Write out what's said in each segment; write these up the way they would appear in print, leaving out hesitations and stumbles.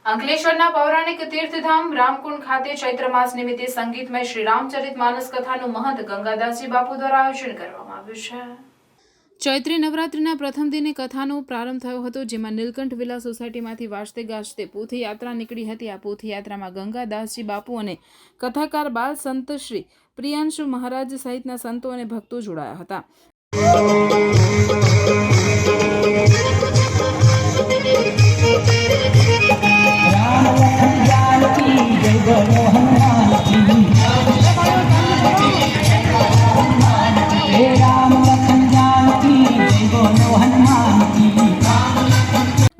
અંકલેશ્વરના પૌરાણિક તીર્થધામ રામકુંડ ખાતે ચૈત્ર માસ નિમિત્તે સંગીતમય શ્રી રામચરિતમાનસ કથાનું મહંત ગંગાદાસજી બાપુ દ્વારા આયોજન કરવામાં આવ્યું છે। ચૈત્રી નવરાત્રિના પ્રથમ દિને કથાનો પ્રારંભ થયો હતો, જેમાં નીલકંઠ વિલા સોસાયટીમાંથી વાજતે ગાજતે પોથયાત્રા નીકળી હતી। આ પોથયાત્રામાં ગંગાદાસજી બાપુ અને કથાકાર બાલ સંત શ્રી પ્રિયાંશુ મહારાજ સહિતના સંતો અને ભક્તો જોડાયા હતા।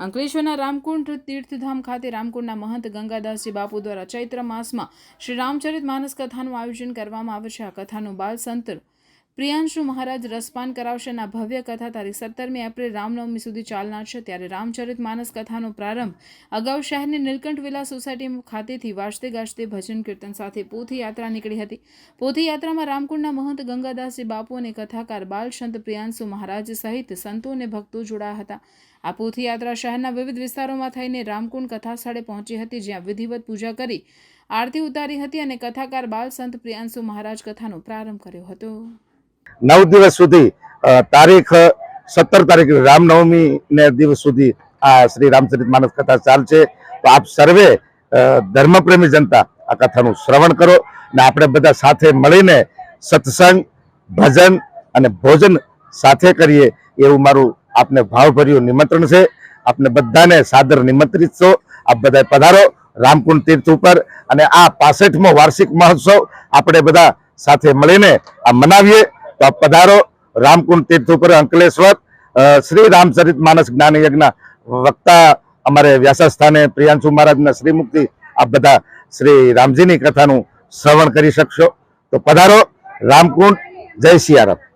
અંકલેશ્વરના રામકુંડ તીર્થધામ ખાતે રામકુંડના મહંત ગંગાદાસજી બાપુ દ્વારા ચૈત્ર માસમાં શ્રી રામચરિતમાનસ કથાનું આયોજન કરવામાં આવે છે। આ કથાનું બાલ સંત પ્રિયાંશુ મહારાજ રસપાન કરાવશે। આ ભવ્ય કથા તારીખ 17મી એપ્રિલ રામનવમી સુધી ચાલનાર છે। ત્યારે રામચરિતમાનસ કથાનો પ્રારંભ અગાઉ શહેરની નીલકંઠ વિલા સોસાયટી ખાતેથી વાજતે ગાજતે ભજન કીર્તન સાથે પોથયાત્રા નીકળી હતી। પોથયાત્રામાં રામકુંડના મહંત ગંગાદાસજી બાપુ અને કથાકાર બાલ સંત પ્રિયાંશુ મહારાજ સહિત સંતો અને ભક્તો જોડાયા હતા। આ પોથયાત્રા શહેરના વિવિધ વિસ્તારોમાં થઈને રામકુંડ કથા સ્થળે પહોંચી હતી, જ્યાં વિધિવત પૂજા કરી આરતી ઉતારી હતી અને કથાકાર બાલ સંત પ્રિયાંશુ મહારાજ કથાનો પ્રારંભ કર્યો હતો। 9 દિવસ સુધી તારીખ 17 તારીખ રામનવમી ને દિવસ સુધી આ શ્રી રામચરિતમાનસ કથા ચાલશે। તો આપ સર્વે ધર્મપ્રેમી જનતા આ કથાનું શ્રવણ કરો ને આપણે બધા સાથે મળીને સત્સંગ, ભજન અને ભોજન સાથે કરીએ એવું મારું આપને ભાવભર્યું નિમંત્રણ છે। આપને બધાને સાદર નિમંત્રિત છો। આપ બધા પધારો રામકુંડ તીર્થ ઉપર અને આ 65મો વાર્ષિક મહોત્સવ આપણે બધા સાથે મળીને આ મનાવીએ। તો આપ પધારો રામકુંડ તીર્થ ઉપર અંકલેશ્વર। શ્રી રામચરિતમાનસ જ્ઞાન યજ્ઞ વક્તા અમારે વ્યાસસ્થાને પ્રિયાંશુ મહારાજના શ્રીમુક્તિ આપ બધા શ્રી રામજીની કથાનું શ્રવણ કરી શકશો। તો પધારો રામકુંડ। જય સિયારામ।